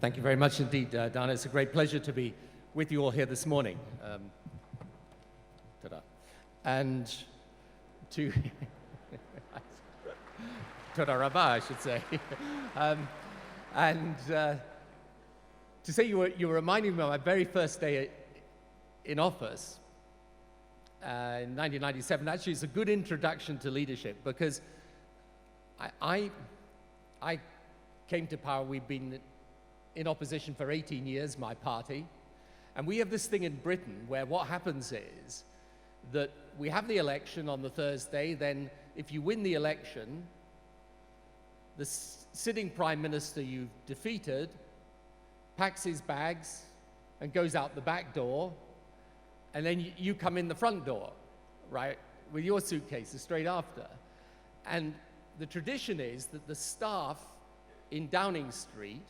Thank you very much indeed, Dana. It's a great pleasure to be with you all here this morning. Ta-da. And to... Ta-da rabba, I should say. To say you were reminding me of my very first day in office in 1997. Actually, it's a good introduction to leadership because I came to power. We've been in opposition for 18 years, my party, and we have this thing in Britain where what happens is that we have the election on the Thursday, then if you win the election, the sitting prime minister you've defeated packs his bags and goes out the back door, and then you come in the front door, right, with your suitcases straight after. And the tradition is that the staff in Downing Street,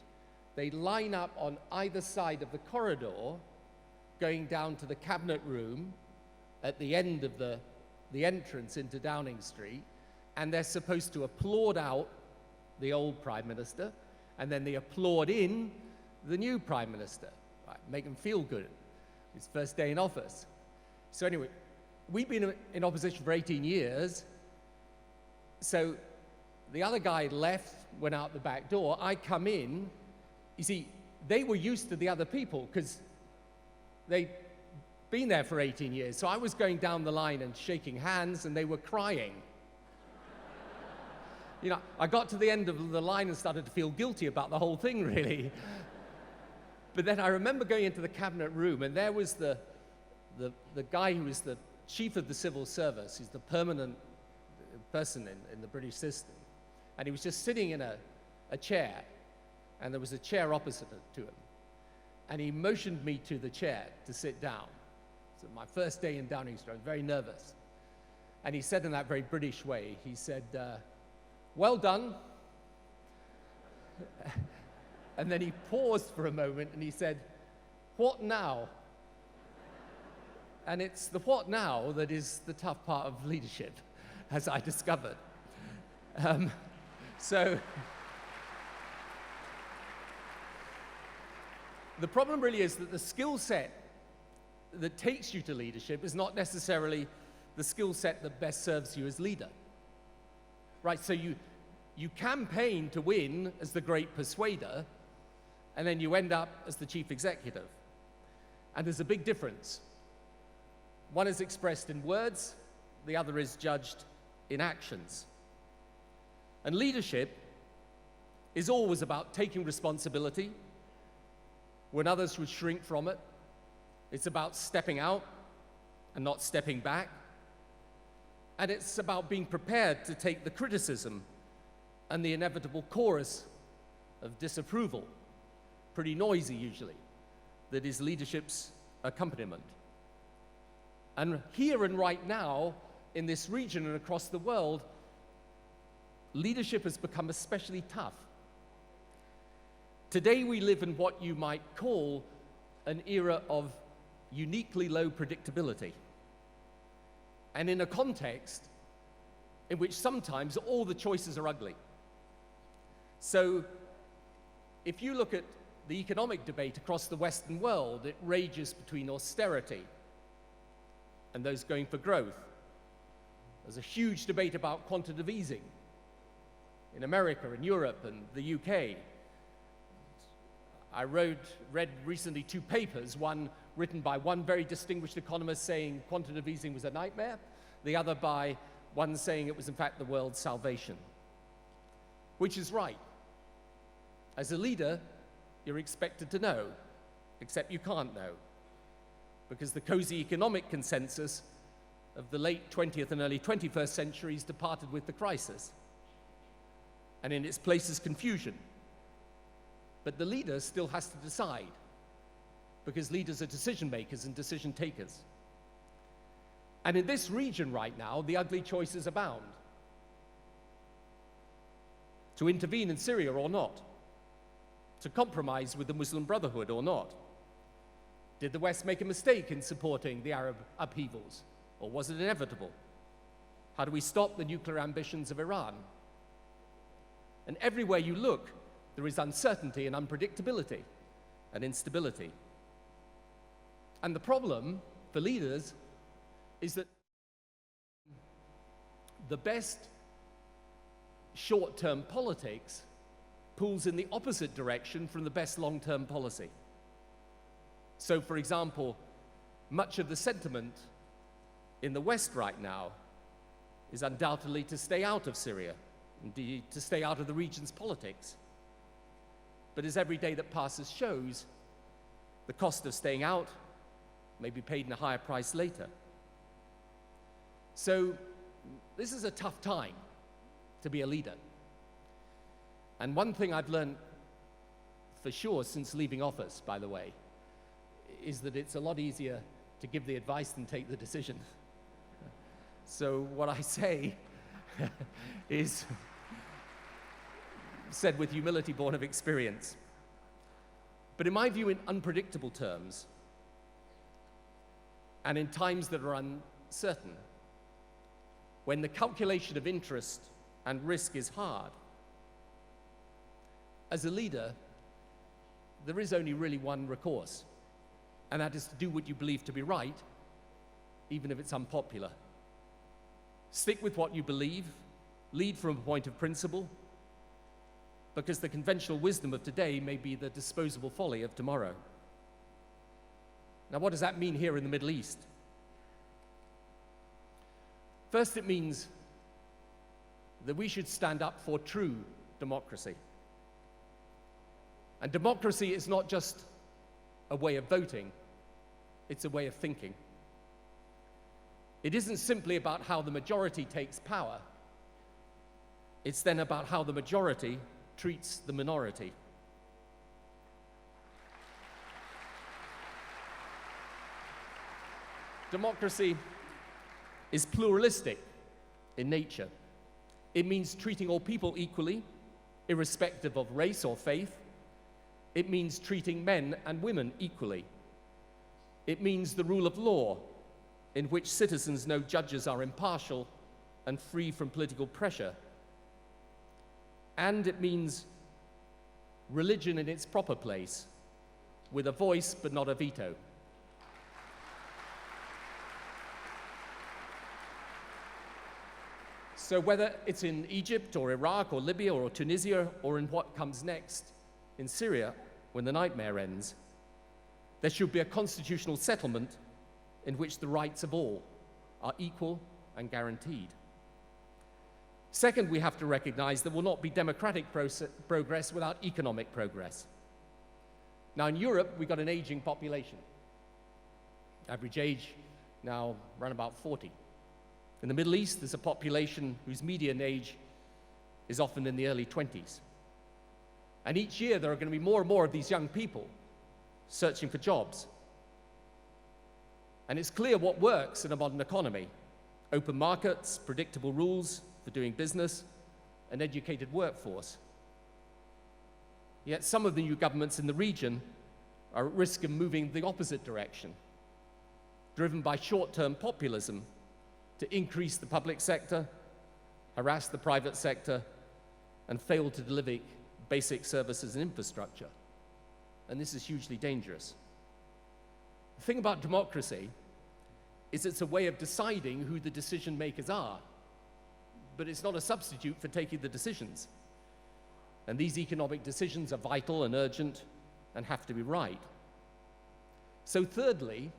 they line up on either side of the corridor going down to the cabinet room at the end of the entrance into Downing Street, and they're supposed to applaud out the old prime minister, and then they applaud in the new prime minister, right, make them feel good. His first day in office. So anyway, we've been in opposition for 18 years, so the other guy left, went out the back door, I come in. You see, they were used to the other people because they'd been there for 18 years. So I was going down the line and shaking hands, and they were crying. You know, I got to the end of the line and started to feel guilty about the whole thing, really. But then I remember going into the cabinet room, and there was the guy who was the chief of the civil service. He's the permanent person in the British system. And he was just sitting in a chair, and there was a chair opposite to him. And he motioned me to the chair to sit down. So my first day in Downing Street, I was very nervous. And he said in that very British way, he said, well done. And then he paused for a moment and he said, what now? And it's the what now that is the tough part of leadership, as I discovered. So the problem really is that the skill set that takes you to leadership is not necessarily the skill set that best serves you as leader. Right, so you campaign to win as the great persuader, and then you end up as the chief executive. And there's a big difference. One is expressed in words, the other is judged in actions. And leadership is always about taking responsibility when others would shrink from it. It's about stepping out and not stepping back. And it's about being prepared to take the criticism and the inevitable chorus of disapproval, pretty noisy usually, that is leadership's accompaniment. And here and right now, in this region and across the world, leadership has become especially tough. Today we live in what you might call an era of uniquely low predictability, and in a context in which sometimes all the choices are ugly. So if you look at the economic debate across the Western world, it rages between austerity and those going for growth. There's a huge debate about quantitative easing in America and Europe and the UK. I read recently 2 papers, one written by one very distinguished economist saying quantitative easing was a nightmare, the other by one saying it was in fact the world's salvation. Which is right. As a leader, you're expected to know, except you can't know, because the cozy economic consensus of the late 20th and early 21st centuries departed with the crisis. And in its place is confusion. But the leader still has to decide, because leaders are decision makers and decision takers. And in this region right now, the ugly choices abound. To intervene in Syria or not? To compromise with the Muslim Brotherhood or not? Did the West make a mistake in supporting the Arab upheavals, or was it inevitable? How do we stop the nuclear ambitions of Iran? And everywhere you look, There is uncertainty and unpredictability and instability. And the problem for leaders is that the best short-term politics pulls in the opposite direction from the best long-term policy. So, for example, much of the sentiment in the West right now is undoubtedly to stay out of Syria, indeed to stay out of the region's politics. But as every day that passes shows, the cost of staying out may be paid in a higher price later. So this is a tough time to be a leader. And one thing I've learned for sure since leaving office, by the way, is that it's a lot easier to give the advice than take the decision. So what I say is said with humility born of experience. But in my view, in unpredictable terms, and in times that are uncertain, when the calculation of interest and risk is hard, as a leader, there is only really one recourse, and that is to do what you believe to be right, even if it's unpopular. Stick with what you believe, lead from a point of principle, because the conventional wisdom of today may be the disposable folly of tomorrow. Now, what does that mean here in the Middle East? First, it means that we should stand up for true democracy. And democracy is not just a way of voting, it's a way of thinking. It isn't simply about how the majority takes power, it's then about how the majority treats the minority. Democracy is pluralistic in nature. It means treating all people equally, irrespective of race or faith. It means treating men and women equally. It means the rule of law, in which citizens know judges are impartial and free from political pressure. And it means religion in its proper place, with a voice but not a veto. So whether it's in Egypt or Iraq or Libya or Tunisia or in what comes next in Syria when the nightmare ends, there should be a constitutional settlement in which the rights of all are equal and guaranteed. Second, we have to recognize there will not be democratic progress without economic progress. Now, in Europe, we've got an aging population. Average age now around about 40. In the Middle East, there's a population whose median age is often in the early 20s. And each year, there are going to be more and more of these young people searching for jobs. And it's clear what works in a modern economy: open markets, predictable rules for doing business, an educated workforce. Yet some of the new governments in the region are at risk of moving the opposite direction, driven by short-term populism to increase the public sector, harass the private sector, and fail to deliver basic services and infrastructure. And this is hugely dangerous. The thing about democracy is it's a way of deciding who the decision makers are, but it's not a substitute for taking the decisions. And these economic decisions are vital and urgent and have to be right. So thirdly,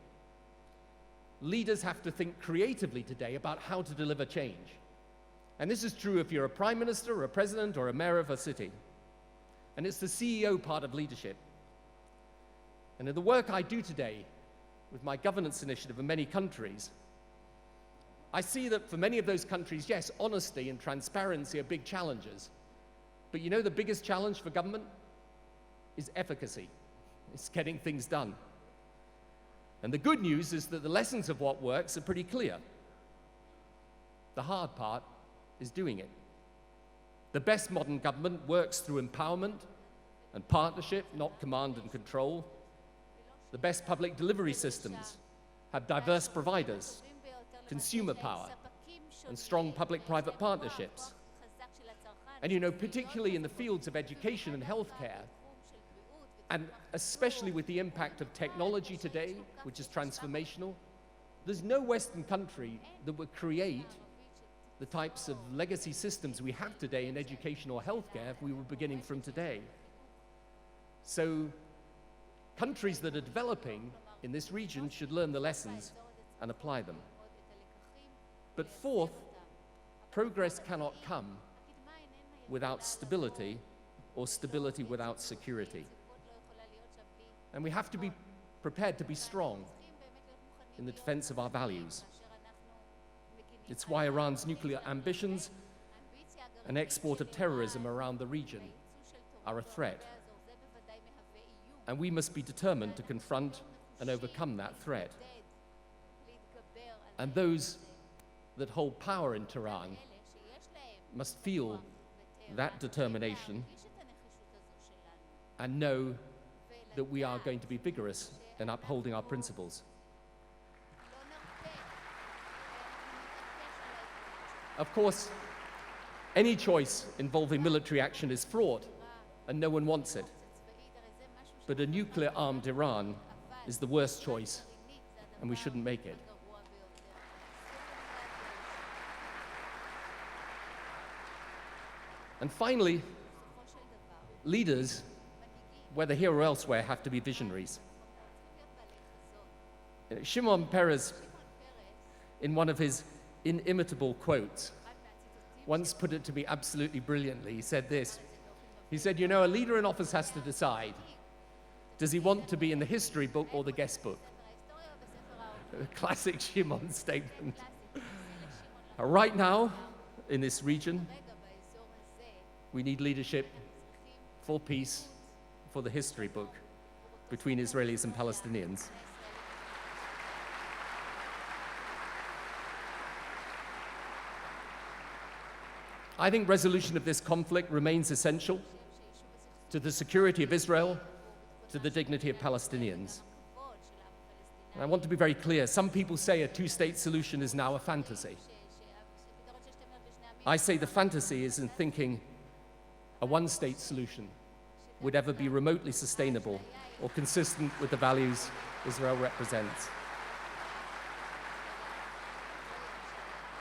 leaders have to think creatively today about how to deliver change. And this is true if you're a prime minister or a president or a mayor of a city. And it's the CEO part of leadership. And in the work I do today with my governance initiative in many countries, I see that for many of those countries, yes, honesty and transparency are big challenges. But you know the biggest challenge for government is efficacy. It's getting things done. And the good news is that the lessons of what works are pretty clear. The hard part is doing it. The best modern government works through empowerment and partnership, not command and control. The best public delivery systems have diverse providers, consumer power, and strong public-private partnerships. And you know, particularly in the fields of education and healthcare, and especially with the impact of technology today, which is transformational, there's no Western country that would create the types of legacy systems we have today in education or healthcare if we were beginning from today. So countries that are developing in this region should learn the lessons and apply them. But fourth, progress cannot come without stability or stability without security. And we have to be prepared to be strong in the defense of our values. It's why Iran's nuclear ambitions and export of terrorism around the region are a threat. And we must be determined to confront and overcome that threat. And those that hold power in Tehran must feel that determination and know that we are going to be vigorous in upholding our principles. Of course, any choice involving military action is fraught, and no one wants it. But a nuclear-armed Iran is the worst choice, and we shouldn't make it. And finally, leaders, whether here or elsewhere, have to be visionaries. Shimon Peres, in one of his inimitable quotes, once put it to me absolutely brilliantly. He said this. He said, you know, a leader in office has to decide, does he want to be in the history book or the guest book? A classic Shimon statement. Right now, in this region, we need leadership for peace, for the history book between Israelis and Palestinians. I think resolution of this conflict remains essential to the security of Israel, to the dignity of Palestinians. And I want to be very clear. Some people say a two-state solution is now a fantasy. I say the fantasy is in thinking a one-state solution would ever be remotely sustainable or consistent with the values Israel represents.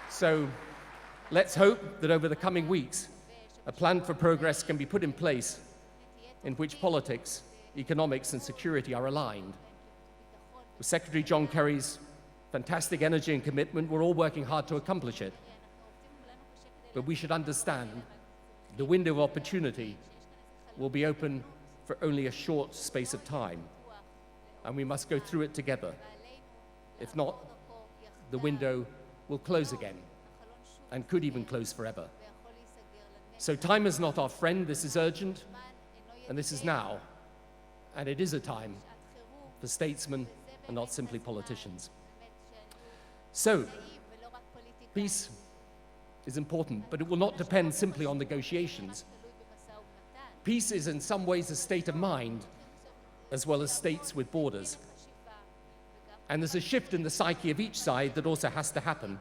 So let's hope that over the coming weeks, a plan for progress can be put in place in which politics, economics, and security are aligned. With Secretary John Kerry's fantastic energy and commitment, we're all working hard to accomplish it. But we should understand the window of opportunity will be open for only a short space of time, and we must go through it together. If not, the window will close again, and could even close forever. So time is not our friend. This is urgent, and this is now. And it is a time for statesmen and not simply politicians. So, peace is important, but it will not depend simply on negotiations. Peace is in some ways a state of mind, as well as states with borders. And there's a shift in the psyche of each side that also has to happen.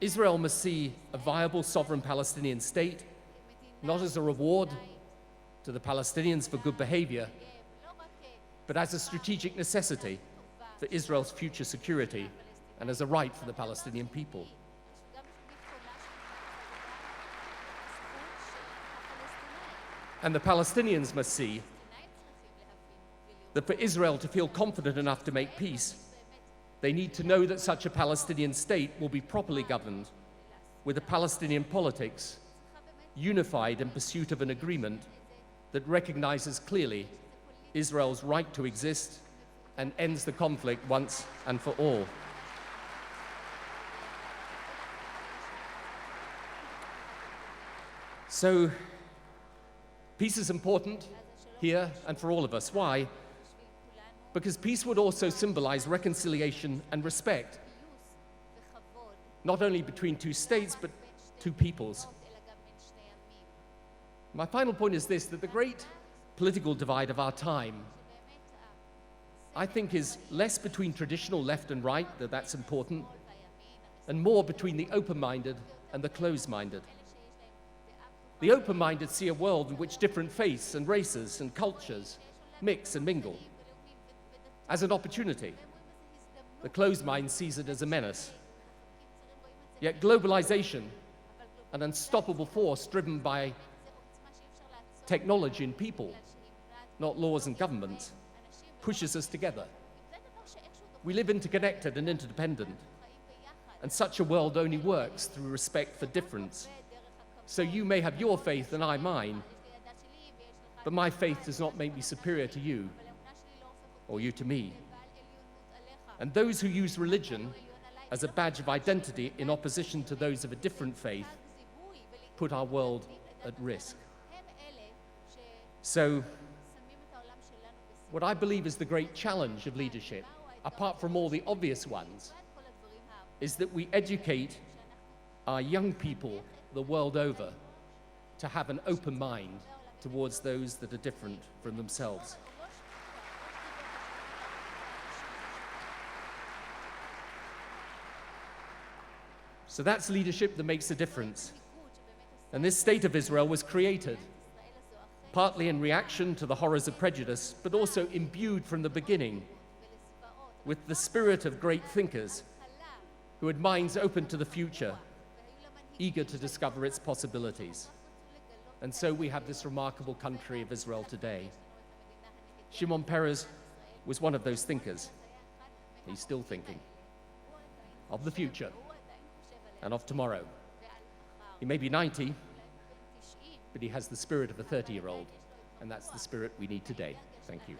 Israel must see a viable sovereign Palestinian state, not as a reward to the Palestinians for good behavior, but as a strategic necessity for Israel's future security and as a right for the Palestinian people. And the Palestinians must see that for Israel to feel confident enough to make peace, they need to know that such a Palestinian state will be properly governed, with a Palestinian politics unified in pursuit of an agreement that recognizes clearly Israel's right to exist and ends the conflict once and for all. So, peace is important here and for all of us. Why? Because peace would also symbolize reconciliation and respect, not only between two states, but two peoples. My final point is this, that the great political divide of our time, I think, is less between traditional left and right, though that's important, and more between the open-minded and the closed-minded. The open-minded see a world in which different faiths and races and cultures mix and mingle as an opportunity. The closed mind sees it as a menace. Yet globalization, an unstoppable force driven by technology and people, not laws and governments, pushes us together. We live interconnected and interdependent, and such a world only works through respect for difference. So you may have your faith and I mine, but my faith does not make me superior to you or you to me. And those who use religion as a badge of identity in opposition to those of a different faith put our world at risk. So, what I believe is the great challenge of leadership, apart from all the obvious ones, is that we educate our young people the world over to have an open mind towards those that are different from themselves. So that's leadership that makes a difference. And this state of Israel was created partly in reaction to the horrors of prejudice, but also imbued from the beginning with the spirit of great thinkers who had minds open to the future, eager to discover its possibilities. And so we have this remarkable country of Israel today. Shimon Peres was one of those thinkers. He's still thinking of the future and of tomorrow. He may be 90, but he has the spirit of a 30-year-old, and that's the spirit we need today. Thank you.